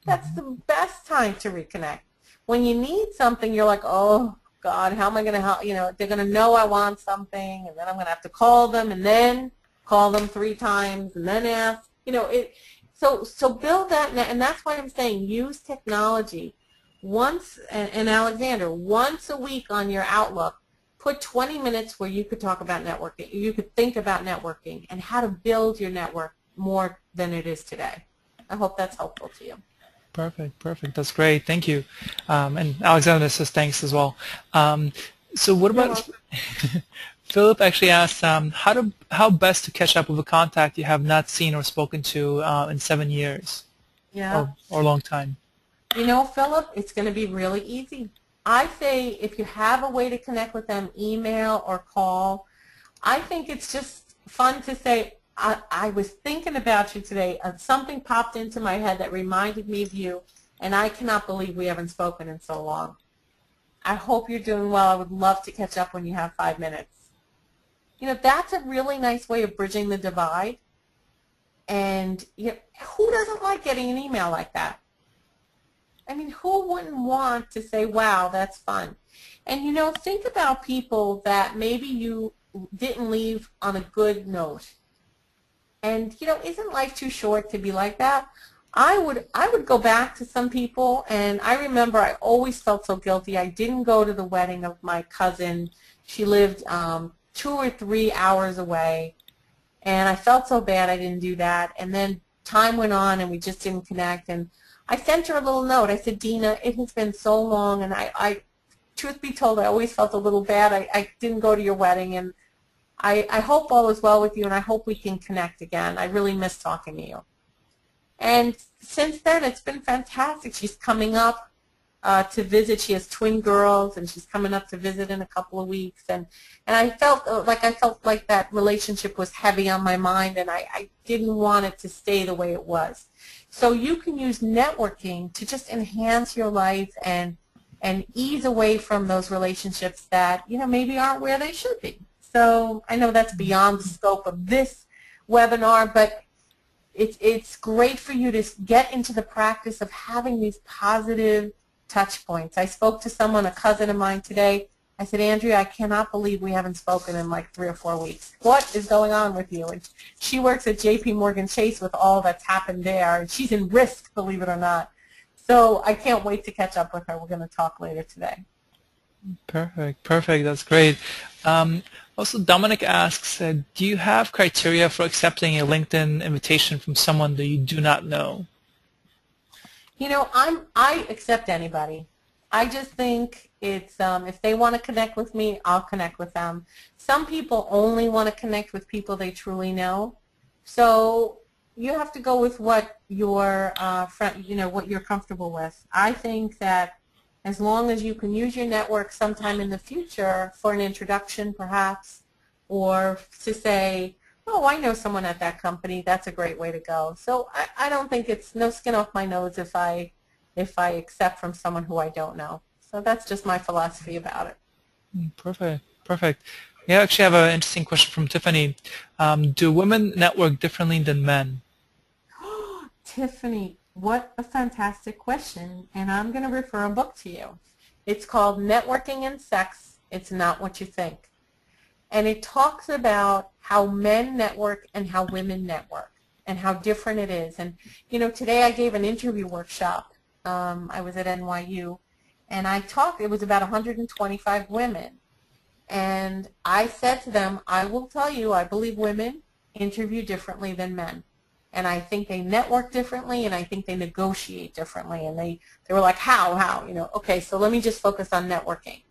[SPEAKER 2] That's the best time to reconnect. When you need something, you're like, oh, God, how am I going to help? You know, they're going to know I want something, and then I'm going to have to call them, and then call them 3 times, and then ask. You know, so build that, and that's why I'm saying use technology. Once, and Alexander, once a week on your Outlook, put 20 minutes where you could talk about networking. You could think about networking and how to build your network more than it is today. I hope that's helpful to you.
[SPEAKER 1] Perfect, perfect. That's great. Thank you. And Alexander says thanks as well. So what about Philip actually asked how best to catch up with a contact you have not seen or spoken to in 7 years or a long time?
[SPEAKER 2] You know, Philip, it's going to be really easy. I say if you have a way to connect with them, email or call, I think it's just fun to say, I was thinking about you today. Something popped into my head that reminded me of you, and I cannot believe we haven't spoken in so long. I hope you're doing well. I would love to catch up when you have 5 minutes. You know, that's a really nice way of bridging the divide. And you know, who doesn't like getting an email like that? I mean, who wouldn't want to say, wow, that's fun? And, you know, think about people that maybe you didn't leave on a good note. And, you know, isn't life too short to be like that? I would go back to some people, and I remember I always felt so guilty. I didn't go to the wedding of my cousin. She lived 2 or 3 hours away, and I felt so bad I didn't do that. And then time went on and we just didn't connect. And I sent her a little note. I said, Dina, it has been so long, and I truth be told, I always felt a little bad. I didn't go to your wedding, and I hope all is well with you, and I hope we can connect again. I really miss talking to you. And since then, it's been fantastic. She's coming up to visit. She has twin girls, and she's coming up to visit in a couple of weeks. And I felt like that relationship was heavy on my mind, and I didn't want it to stay the way it was. So you can use networking to just enhance your life and ease away from those relationships that maybe aren't where they should be. So I know that's beyond the scope of this webinar, but it's great for you to get into the practice of having these positive touch points. I spoke to someone, a cousin of mine today. I said, Andrea, I cannot believe we haven't spoken in like 3 or 4 weeks. What is going on with you? And she works at J.P. Morgan Chase with all that's happened there, and she's in risk, believe it or not. So I can't wait to catch up with her. We're going to talk later today.
[SPEAKER 1] Perfect. Perfect. That's great. Also, Dominic asks, do you have criteria for accepting a LinkedIn invitation from someone that you do not know?
[SPEAKER 2] I accept anybody. I just think it's if they want to connect with me, I'll connect with them. Some people only want to connect with people they truly know. So you have to go with what your what you're comfortable with. I think that as long as you can use your network sometime in the future for an introduction, perhaps, or to say, oh, I know someone at that company, that's a great way to go. So I don't think it's no skin off my nose if I accept from someone who I don't know. So that's just my philosophy about it.
[SPEAKER 1] Perfect. Perfect. Yeah, I actually have an interesting question from Tiffany. Do women network differently than men?
[SPEAKER 2] Tiffany, what a fantastic question. And I'm going to refer a book to you. It's called Networking and Sex. It's Not What You Think. And it talks about how men network and how women network and how different it is. And, today I gave an interview workshop. I was at NYU, and it was about 125 women. And I said to them, I will tell you, I believe women interview differently than men. And I think they network differently, and I think they negotiate differently. And they were like, how? Okay, so let me just focus on networking.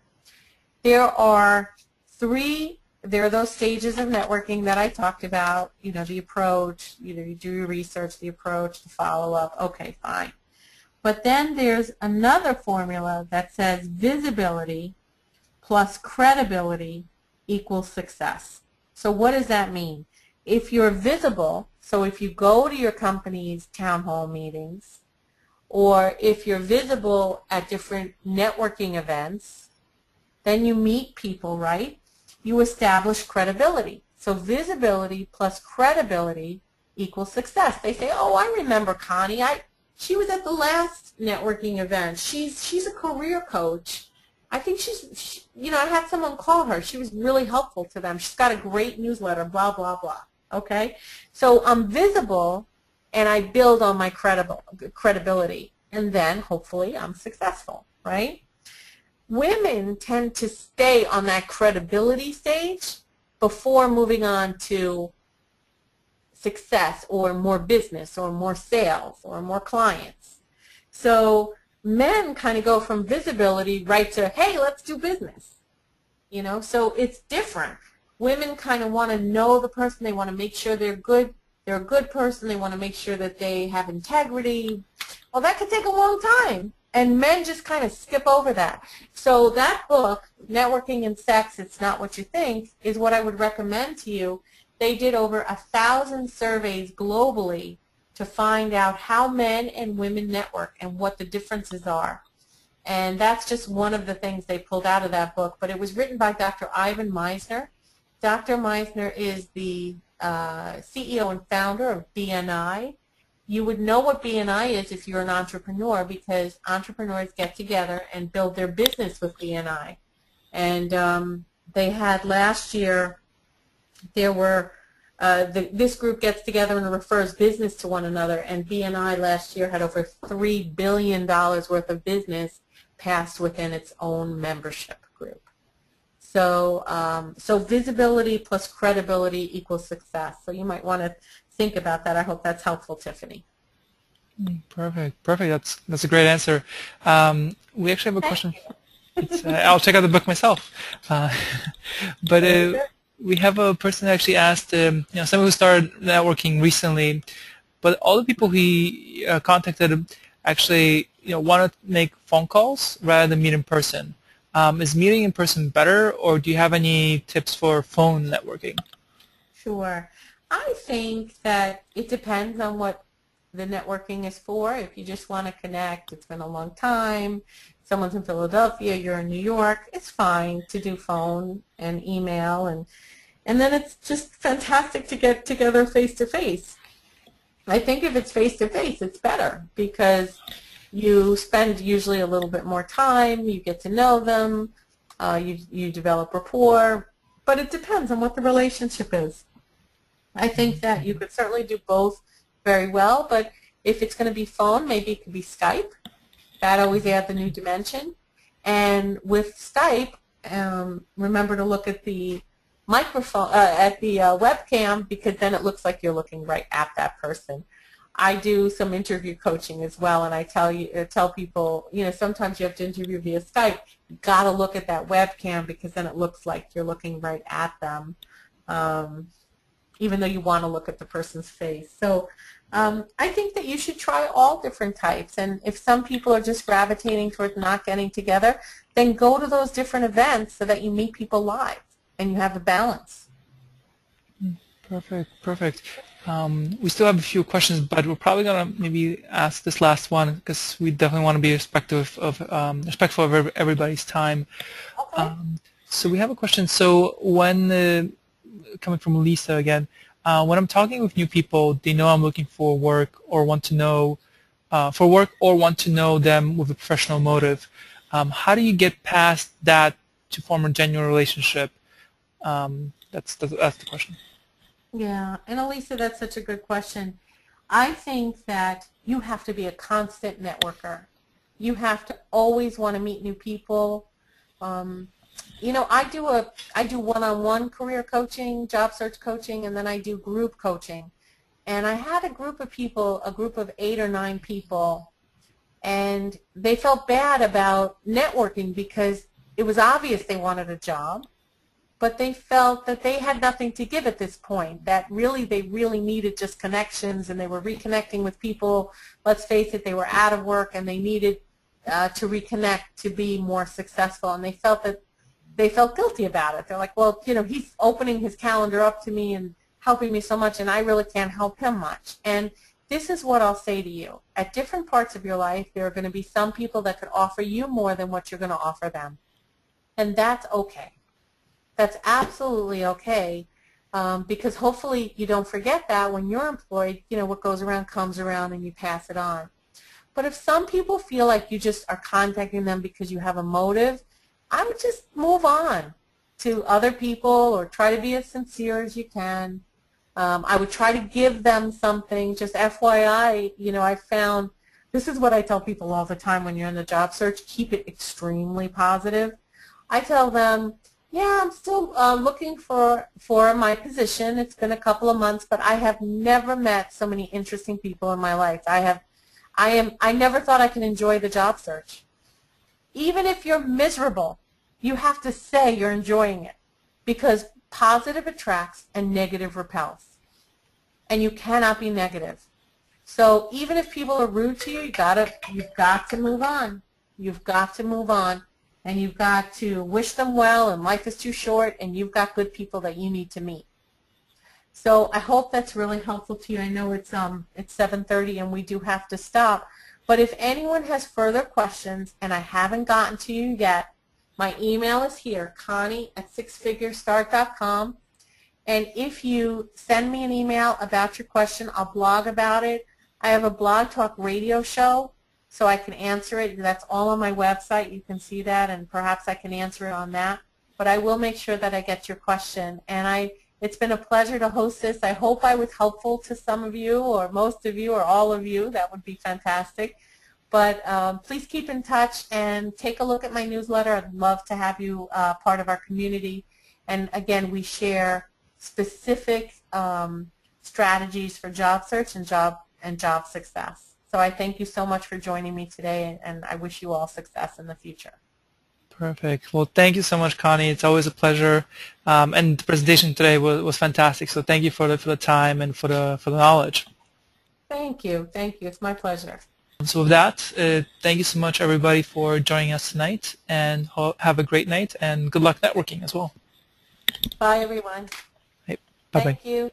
[SPEAKER 2] There are those stages of networking that I talked about, the approach, you do your research, the approach, the follow-up, okay, fine. But then there's another formula that says visibility plus credibility equals success. So what does that mean? If you're visible, so if you go to your company's town hall meetings, or if you're visible at different networking events, then you meet people, right? You establish credibility. So visibility plus credibility equals success. They say, oh, I remember Connie. She was at the last networking event. She's a career coach. I think I had someone call her. She was really helpful to them. She's got a great newsletter, blah, blah, blah. Okay? So I'm visible, and I build on my credibility, and then hopefully I'm successful, right? Women tend to stay on that credibility stage before moving on to success or more business or more sales or more clients. So men kind of go from visibility right to, hey, let's do business. So it's different. Women kind of want to know the person. They want to make sure they're good. They're a good person. They want to make sure that they have integrity. Well, that could take a long time. And men just kind of skip over that. So that book, Networking and Sex, It's Not What You Think, is what I would recommend to you. They did over 1,000 surveys globally to find out how men and women network and what the differences are. And that's just one of the things they pulled out of that book. But it was written by Dr. Ivan Misner. Dr. Misner is the CEO and founder of BNI. You would know what BNI is if you're an entrepreneur, because entrepreneurs get together and build their business with BNI. And they had last year, there were this group gets together and refers business to one another, and BNI last year had over $3 billion worth of business passed within its own membership group. So, so visibility plus credibility equals success. So you might want to think about that. I hope that's helpful, Tiffany.
[SPEAKER 1] Perfect. Perfect. That's a great answer. We actually have a question. It's,
[SPEAKER 2] Very
[SPEAKER 1] I'll check out the book myself. Uh, but
[SPEAKER 2] good.
[SPEAKER 1] we have a person that actually asked, someone who started networking recently, but all the people he contacted actually, want to make phone calls rather than meet in person. Is meeting in person better, or do you have any tips for phone networking?
[SPEAKER 2] Sure. I think that it depends on what the networking is for. If you just want to connect, it's been a long time, someone's in Philadelphia, you're in New York, it's fine to do phone and email, and then it's just fantastic to get together face to face. I think if it's face to face, it's better because you spend usually a little bit more time, you get to know them, you develop rapport, but it depends on what the relationship is. I think that you could certainly do both very well, but if it's going to be phone, maybe it could be Skype. That always adds a new dimension. And with Skype, remember to look at the microphone, at the webcam, because then it looks like you're looking right at that person. I do some interview coaching as well, and I tell people, sometimes you have to interview via Skype. You got to look at that webcam because then it looks like you're looking right at them. Even though you want to look at the person's face. So I think that you should try all different types. And if some people are just gravitating towards not getting together, then go to those different events so that you meet people live and you have a balance.
[SPEAKER 1] Perfect, perfect. We still have a few questions, but we're probably gonna maybe ask this last one because we definitely want to be respectful of everybody's time.
[SPEAKER 2] Okay.
[SPEAKER 1] So we have a question. So when coming from Lisa again, when I'm talking with new people, they know I'm looking for work or want to know them with a professional motive. How do you get past that to form a genuine relationship? That's the question.
[SPEAKER 2] Yeah, and Elisa, that's such a good question. I think that you have to be a constant networker. You have to always want to meet new people. I do one-on-one career coaching, job search coaching, and then I do group coaching. And I had a group of people, a group of 8 or 9 people, and they felt bad about networking because it was obvious they wanted a job, but they felt that they had nothing to give at this point, that they really needed just connections, and they were reconnecting with people. Let's face it, they were out of work, and they needed to reconnect to be more successful, and they felt guilty about it. They're like, well, he's opening his calendar up to me and helping me so much, and I really can't help him much. And this is what I'll say to you. At different parts of your life, there are going to be some people that could offer you more than what you're going to offer them. And that's okay. That's absolutely okay, because hopefully you don't forget that when you're employed, what goes around comes around and you pass it on. But if some people feel like you just are contacting them because you have a motive, I would just move on to other people or try to be as sincere as you can. I would try to give them something. Just FYI, I found, this is what I tell people all the time when you're in the job search, keep it extremely positive. I tell them, yeah, I'm still looking for my position. It's been a couple of months, but I have never met so many interesting people in my life. I never thought I could enjoy the job search. Even if you're miserable, you have to say you're enjoying it, because positive attracts and negative repels. And you cannot be negative. So even if people are rude to you, you've got to move on. You've got to move on, and you've got to wish them well, and life is too short, and you've got good people that you need to meet. So I hope that's really helpful to you. I know it's 7:30 and we do have to stop. But if anyone has further questions and I haven't gotten to you yet, my email is here, Connie@sixfigurestart.com. And if you send me an email about your question, I'll blog about it. I have a Blog Talk radio show, so I can answer it. That's all on my website. You can see that, and perhaps I can answer it on that. But I will make sure that I get your question. And it's been a pleasure to host this. I hope I was helpful to some of you, or most of you, or all of you. That would be fantastic. But please keep in touch and take a look at my newsletter. I'd love to have you part of our community. And again, we share specific strategies for job search and job success. So I thank you so much for joining me today, and I wish you all success in the future.
[SPEAKER 1] Perfect. Well, thank you so much, Connie. It's always a pleasure, and the presentation today was fantastic. So thank you for the time and for the knowledge.
[SPEAKER 2] Thank you. Thank you. It's my pleasure.
[SPEAKER 1] So with that, thank you so much, everybody, for joining us tonight, and have a great night, and good luck networking as well.
[SPEAKER 2] Bye, everyone.
[SPEAKER 1] Bye-bye.
[SPEAKER 2] Thank you.